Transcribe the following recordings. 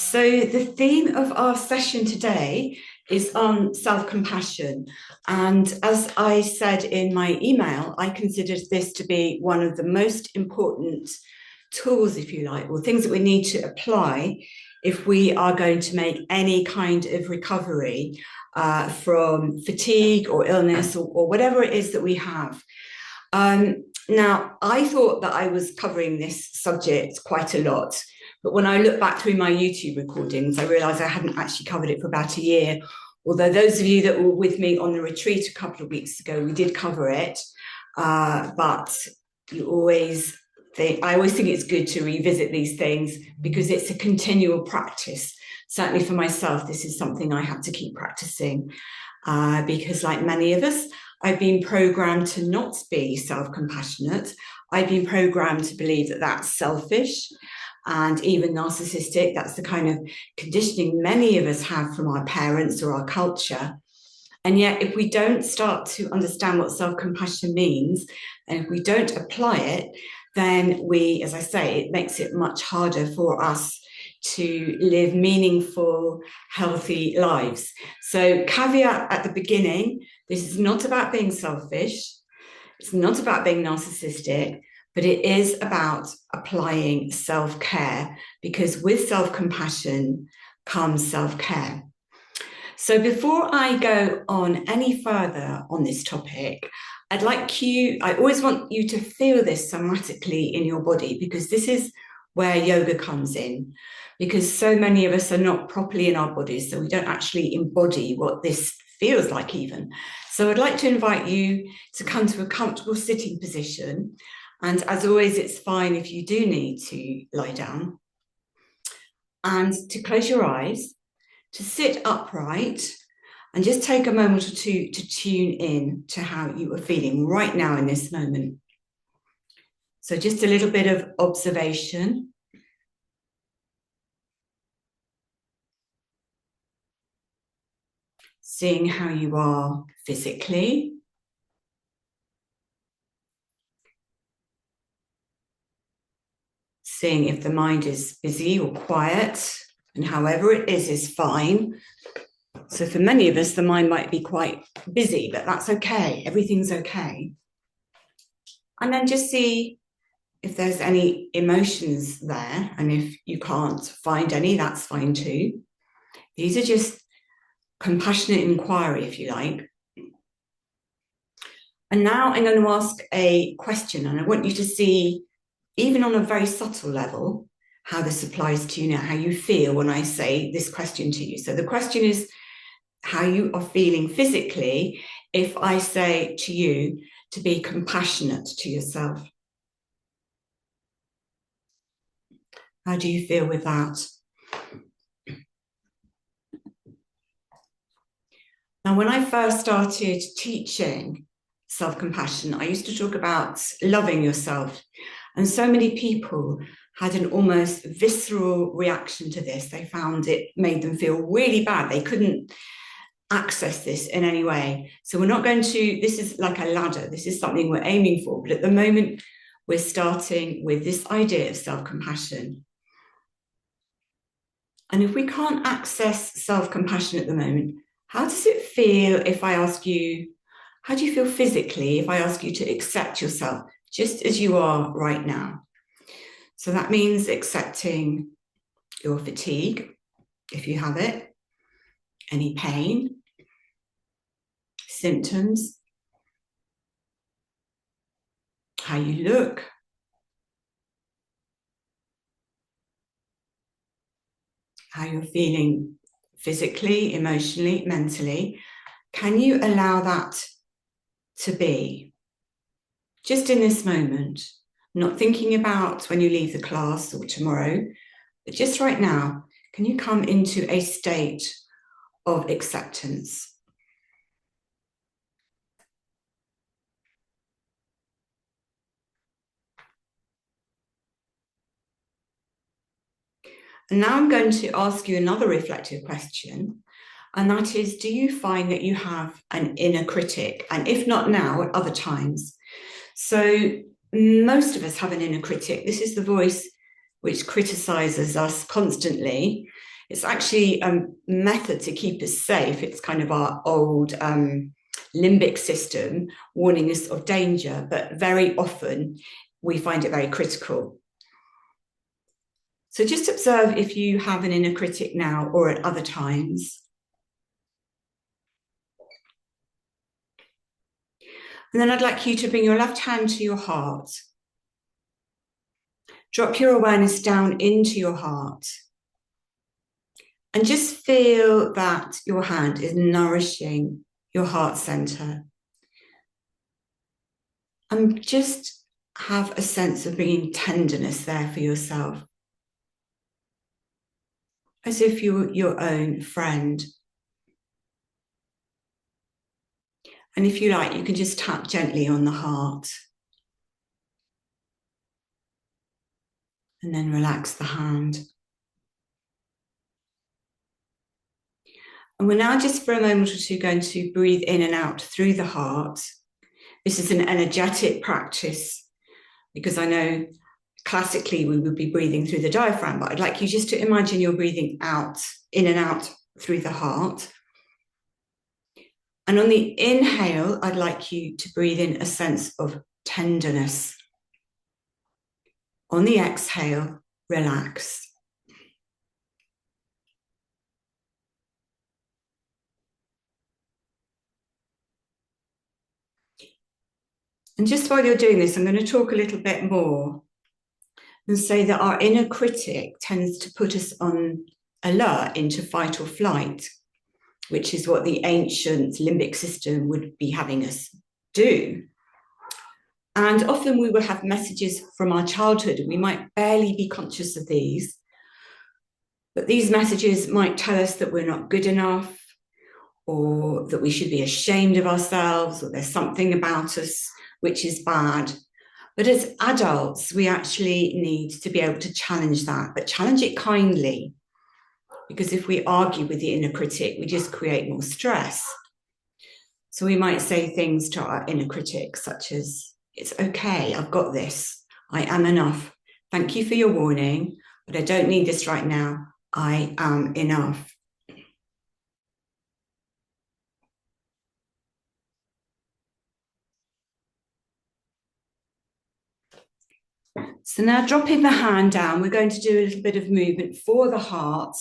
So, the theme of our session today is on self-compassion. And as I said in my email, I consider this to be one of the most important tools, if you like, or things that we need to apply if we are going to make any kind of recovery from fatigue or illness or whatever it is that we have. Now, I thought that I was covering this subject quite a lot, but when I look back through my YouTube recordings, I realised I hadn't actually covered it for about a year. Although those of you that were with me on the retreat a couple of weeks ago, we did cover it. But I always think it's good to revisit these things because it's a continual practice. Certainly for myself, this is something I have to keep practicing because, like many of us, I've been programmed to not be self-compassionate. I've been programmed to believe that that's selfish and even narcissistic. That's the kind of conditioning many of us have from our parents or our culture. And yet, if we don't start to understand what self-compassion means, and if we don't apply it, then we, as I say, it makes it much harder for us to live meaningful, healthy lives. So, caveat at the beginning, this is not about being selfish. It's not about being narcissistic, but it is about applying self-care, because with self-compassion comes self-care. So before I go on any further on this topic, I always want you to feel this somatically in your body, because this is where yoga comes in, because so many of us are not properly in our bodies, so we don't actually embody what this feels like even. So I'd like to invite you to come to a comfortable sitting position. And as always, it's fine if you do need to lie down, and to close your eyes, to sit upright, and just take a moment or two to tune in to how you are feeling right now in this moment. So just a little bit of observation. Seeing how you are physically. Seeing if the mind is busy or quiet, and however it is fine. So for many of us, the mind might be quite busy, but that's okay. Everything's okay. And then just see if there's any emotions there. And if you can't find any, that's fine too. These are just compassionate inquiry, if you like. And now I'm going to ask a question, and I want you to see, even on a very subtle level, how this applies to you now, how you feel when I say this question to you. So the question is how you are feeling physically if I say to you to be compassionate to yourself. How do you feel with that? Now, when I first started teaching self-compassion, I used to talk about loving yourself. And so many people had an almost visceral reaction to this. They found it made them feel really bad. They couldn't access this in any way. So we're not going to, this is like a ladder. This is something we're aiming for. But at the moment, we're starting with this idea of self-compassion. And if we can't access self-compassion at the moment, how does it feel if I ask you, how do you feel physically if I ask you to accept yourself just as you are right now? So that means accepting your fatigue, if you have it, any pain, symptoms, how you look, how you're feeling physically, emotionally, mentally. Can you allow that to be just in this moment, not thinking about when you leave the class or tomorrow, but just right now? Can you come into a state of acceptance? And now I'm going to ask you another reflective question, and that is, do you find that you have an inner critic? And if not now, at other times? So most of us have an inner critic. This is the voice which criticizes us constantly. It's actually a method to keep us safe. It's kind of our old limbic system warning us of danger, but very often we find it very critical. So just observe if you have an inner critic now or at other times. And then I'd like you to bring your left hand to your heart. Drop your awareness down into your heart. And just feel that your hand is nourishing your heart center. And just have a sense of bringing tenderness there for yourself, as if you were your own friend. And if you like, you can just tap gently on the heart. And then relax the hand. And we're now just for a moment or two going to breathe in and out through the heart. This is an energetic practice because I know classically we would be breathing through the diaphragm, but I'd like you just to imagine you're breathing out, in and out through the heart. And on the inhale, I'd like you to breathe in a sense of tenderness. On the exhale, relax. And just while you're doing this, I'm going to talk a little bit more and say that our inner critic tends to put us on alert into fight or flight, which is what the ancient limbic system would be having us do. And often we will have messages from our childhood, and we might barely be conscious of these. But these messages might tell us that we're not good enough, or that we should be ashamed of ourselves, or there's something about us which is bad. But as adults, we actually need to be able to challenge that, but challenge it kindly. Because if we argue with the inner critic, we just create more stress. So we might say things to our inner critic, such as, it's okay, I've got this, I am enough. Thank you for your warning, but I don't need this right now. I am enough. So now dropping the hand down, we're going to do a little bit of movement for the heart.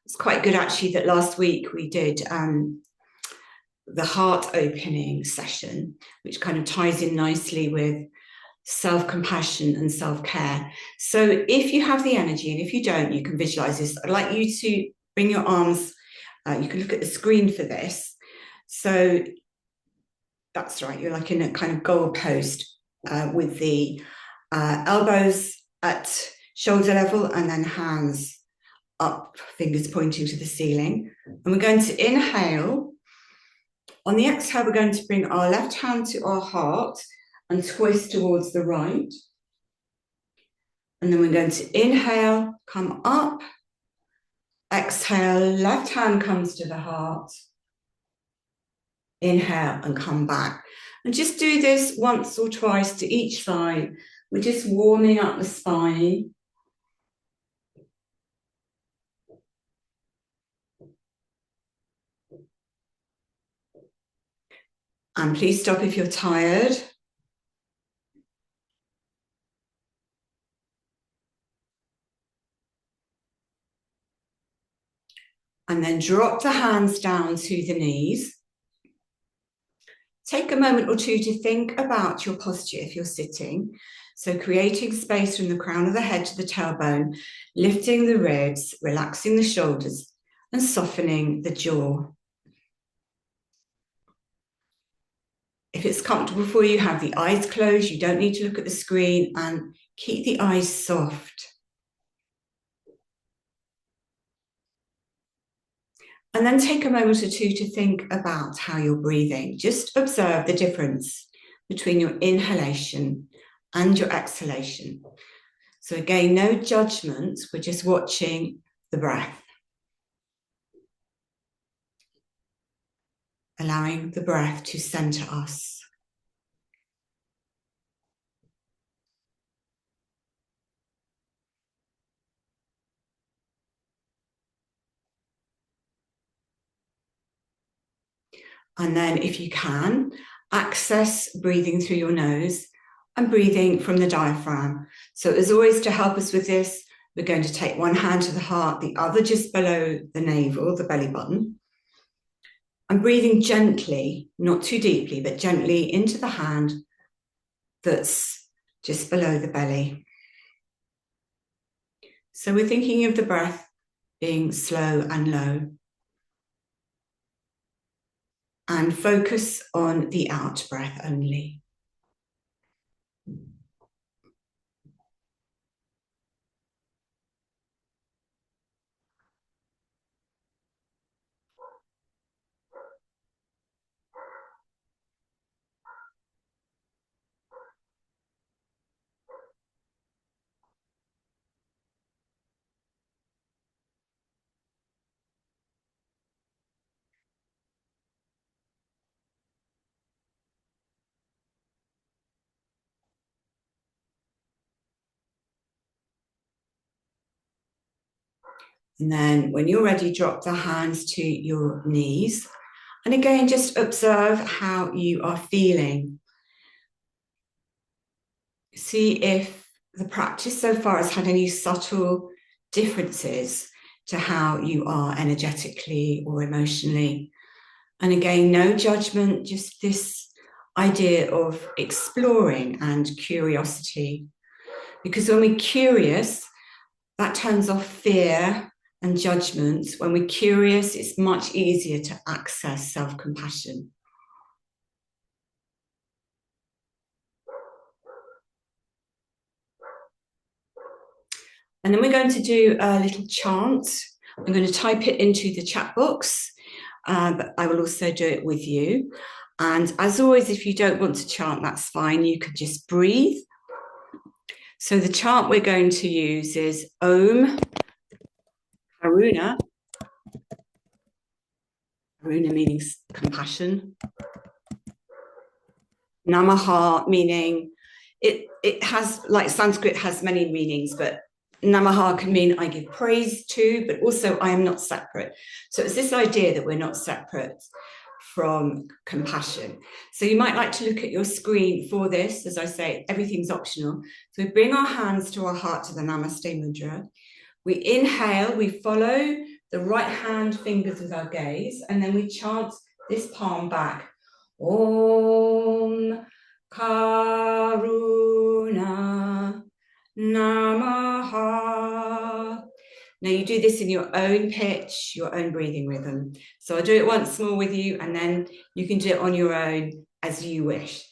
It's quite good actually that last week we did the heart opening session, which kind of ties in nicely with self-compassion and self-care. So if you have the energy, and if you don't, you can visualize this. I'd like you to bring your arms, you can look at the screen for this. So that's right, you're like in a kind of goal post with the elbows at shoulder level and then hands up, fingers pointing to the ceiling. And we're going to inhale. On the exhale, we're going to bring our left hand to our heart and twist towards the right. And then we're going to inhale, come up. Exhale, left hand comes to the heart. Inhale and come back. And just do this once or twice to each side. We're just warming up the spine. And please stop if you're tired. And then drop the hands down to the knees. Take a moment or two to think about your posture if you're sitting. So creating space from the crown of the head to the tailbone, lifting the ribs, relaxing the shoulders, and softening the jaw. If it's comfortable for you, have the eyes closed. You don't need to look at the screen, and keep the eyes soft. And then take a moment or two to think about how you're breathing. Just observe the difference between your inhalation and your exhalation. So again, no judgment, we're just watching the breath. Allowing the breath to center us. And then if you can, access breathing through your nose and breathing from the diaphragm. So as always, to help us with this, we're going to take one hand to the heart, the other just below the navel, the belly button. And breathing gently, not too deeply, but gently into the hand that's just below the belly. So we're thinking of the breath being slow and low. And focus on the out breath only. And then when you're ready, drop the hands to your knees. And again, just observe how you are feeling. See if the practice so far has had any subtle differences to how you are energetically or emotionally. And again, no judgment, just this idea of exploring and curiosity. Because when we're curious, that turns off fear and judgment. When we're curious, it's much easier to access self-compassion. And then we're going to do a little chant. I'm going to type it into the chat box, but I will also do it with you. And as always, if you don't want to chant, that's fine. You could just breathe. So the chant we're going to use is Om Karuna. Karuna meaning compassion. Namaha meaning, it has, like Sanskrit has many meanings, but Namaha can mean I give praise to, but also I am not separate. So it's this idea that we're not separate from compassion. So you might like to look at your screen for this. As I say, everything's optional. So we bring our hands to our heart, to the Namaste Mudra. We inhale, we follow the right hand fingers with our gaze, and then we chant this palm back. Om Karuna Namaha. Now you do this in your own pitch, your own breathing rhythm. So I'll do it once more with you, and then you can do it on your own as you wish.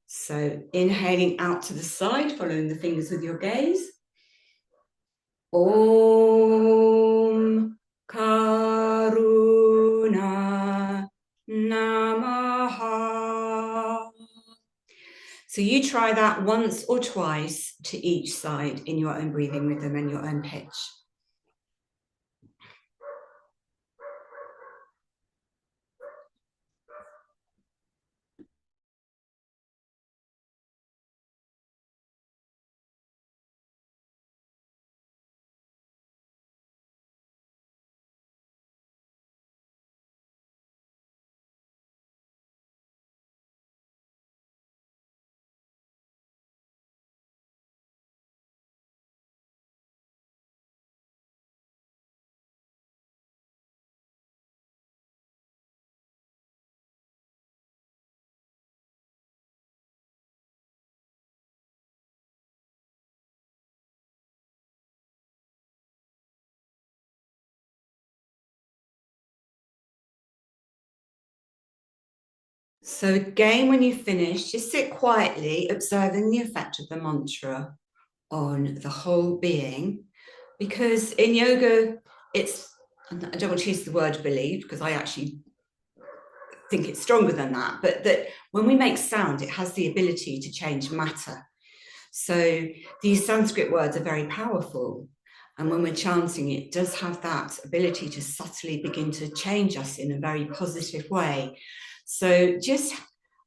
So inhaling out to the side, following the fingers with your gaze. Om Karuna Namaha. So you try that once or twice to each side in your own breathing rhythm and your own pitch. So again, when you finish, just sit quietly, observing the effect of the mantra on the whole being. Because in yoga, it's, I don't want to use the word believe, because I actually think it's stronger than that, but that when we make sound, it has the ability to change matter. So these Sanskrit words are very powerful. And when we're chanting, it does have that ability to subtly begin to change us in a very positive way. So just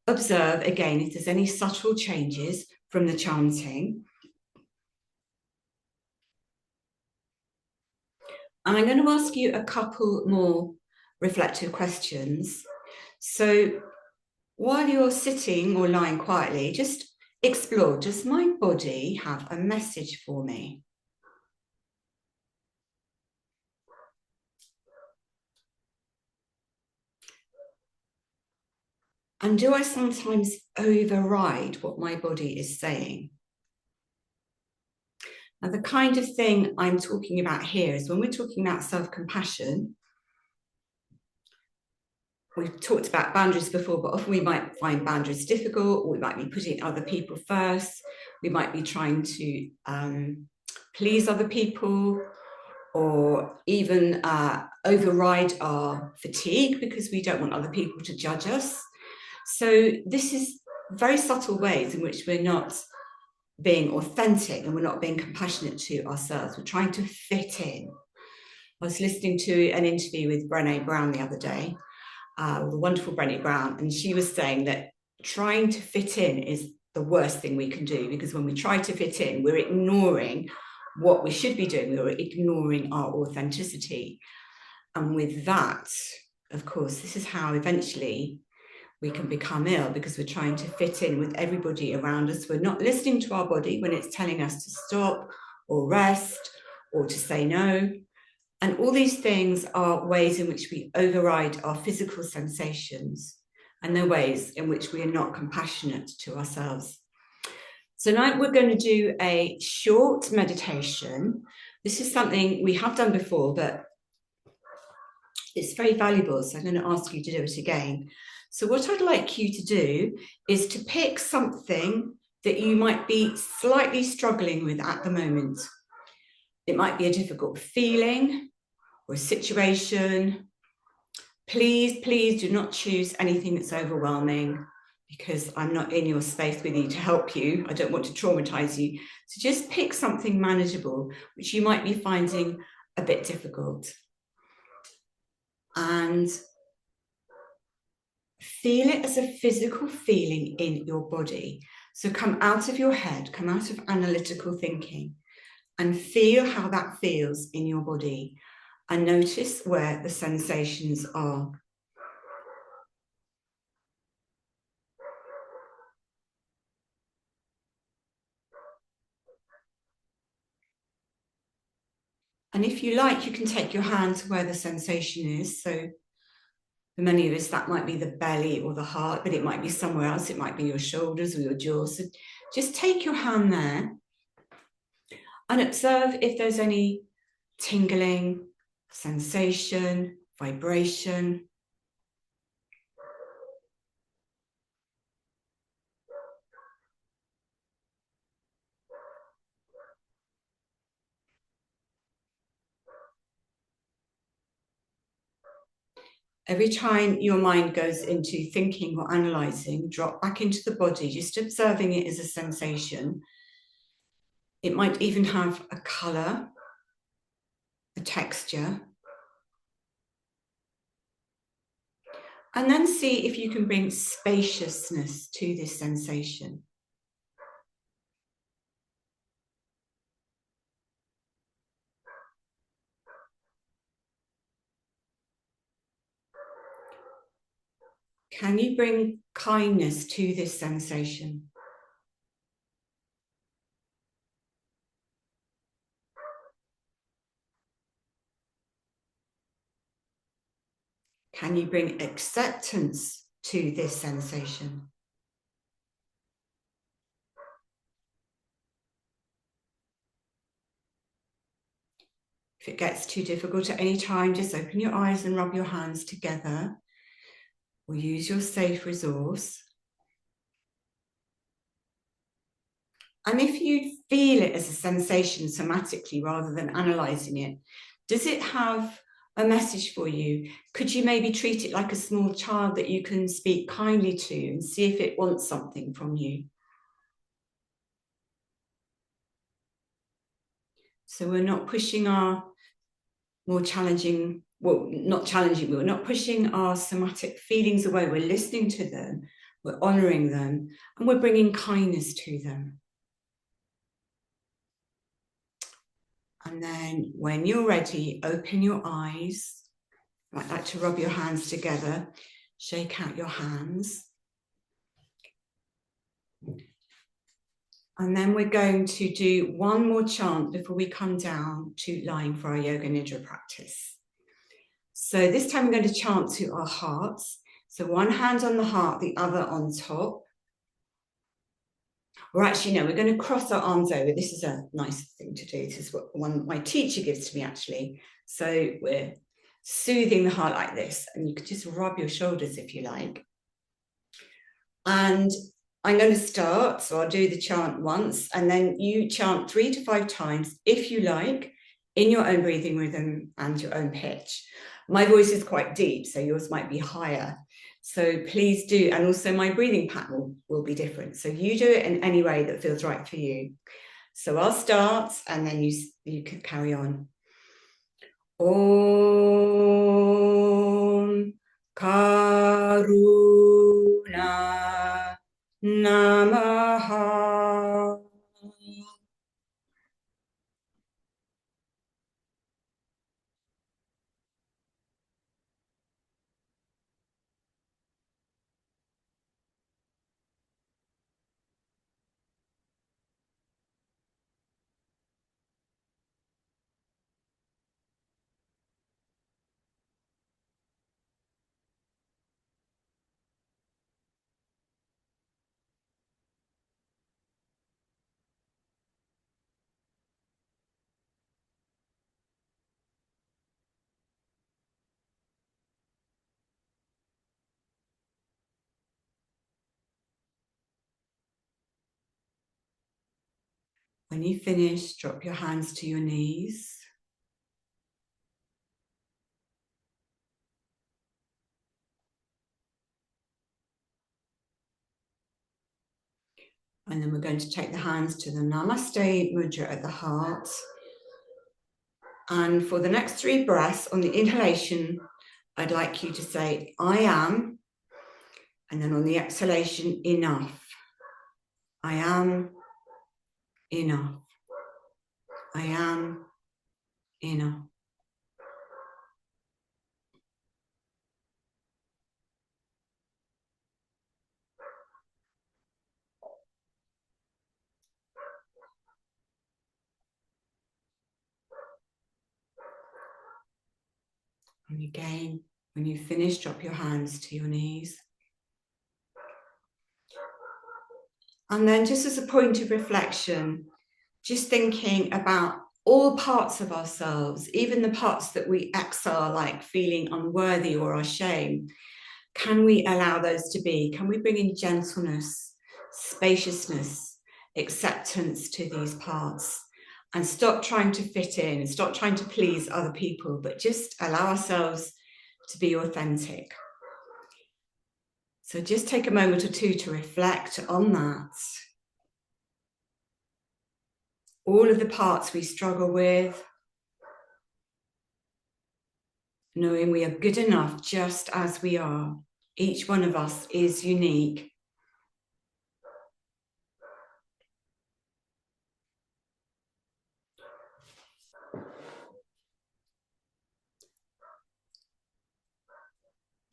observe again if there's any subtle changes from the chanting. And I'm going to ask you a couple more reflective questions. So while you're sitting or lying quietly, just explore, does my body have a message for me? And do I sometimes override what my body is saying? Now, the kind of thing I'm talking about here is when we're talking about self-compassion, we've talked about boundaries before, but often we might find boundaries difficult, or we might be putting other people first. We might be trying to please other people, or even override our fatigue because we don't want other people to judge us. So this is very subtle ways in which we're not being authentic and we're not being compassionate to ourselves. We're trying to fit in. I was listening to an interview with Brené Brown the other day, the wonderful Brené Brown, and she was saying that trying to fit in is the worst thing we can do, because when we try to fit in, we're ignoring what we should be doing. We're ignoring our authenticity. And with that, of course, this is how eventually we can become ill, because we're trying to fit in with everybody around us. We're not listening to our body when it's telling us to stop or rest or to say no. And all these things are ways in which we override our physical sensations, and they're ways in which we are not compassionate to ourselves. So now we're going to do a short meditation. This is something we have done before, but it's very valuable, so I'm going to ask you to do it again. So what I'd like you to do is to pick something that you might be slightly struggling with at the moment. It might be a difficult feeling or a situation. Please do not choose anything that's overwhelming, because I'm not in your space with you to help you. I don't want to traumatize you. So just pick something manageable, which you might be finding a bit difficult. And feel it as a physical feeling in your body. So come out of your head, come out of analytical thinking, and feel how that feels in your body. And notice where the sensations are. And if you like, you can take your hand to where the sensation is. So for many of us, that might be the belly or the heart, but it might be somewhere else. It might be your shoulders or your jaws. So just take your hand there and observe if there's any tingling, sensation, vibration. Every time your mind goes into thinking or analysing, drop back into the body, just observing it as a sensation. It might even have a colour, a texture. And then see if you can bring spaciousness to this sensation. Can you bring kindness to this sensation? Can you bring acceptance to this sensation? If it gets too difficult at any time, just open your eyes and rub your hands together, or use your safe resource. And if you feel it as a sensation somatically rather than analysing it, does it have a message for you? Could you maybe treat it like a small child that you can speak kindly to and see if it wants something from you? So we're not pushing our more challenging, well, not challenging, we're not pushing our somatic feelings away. We're listening to them, we're honouring them, and we're bringing kindness to them. And then when you're ready, open your eyes. I might like to rub your hands together. Shake out your hands. And then we're going to do one more chant before we come down to lying for our Yoga Nidra practice. So this time we're going to chant to our hearts. So one hand on the heart, the other on top. Or actually, no, we're going to cross our arms over. This is a nice thing to do. This is what one my teacher gives to me, actually. So we're soothing the heart like this. And you could just rub your shoulders if you like. And I'm going to start. So I'll do the chant once. And then you chant 3 to 5 times, if you like, in your own breathing rhythm and your own pitch. My voice is quite deep, so yours might be higher. So please do. And also my breathing pattern will be different. So you do it in any way that feels right for you. So I'll start and then you can carry on. Om Karuna Namaha. When you finish, drop your hands to your knees. And then we're going to take the hands to the Namaste Mudra at the heart. And for the next 3 breaths, on the inhalation, I'd like you to say, I am. And then on the exhalation, enough. I am enough. I am enough. And again, when you finish, drop your hands to your knees. And then just as a point of reflection, just thinking about all parts of ourselves, even the parts that we exile, like feeling unworthy or ashamed. Can we allow those to be? Can we bring in gentleness, spaciousness, acceptance to these parts? And stop trying to fit in, stop trying to please other people, but just allow ourselves to be authentic. So just take a moment or 2 to reflect on that. All of the parts we struggle with, knowing we are good enough just as we are. Each one of us is unique.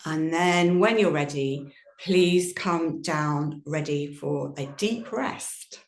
And then when you're ready, please come down ready for a deep rest.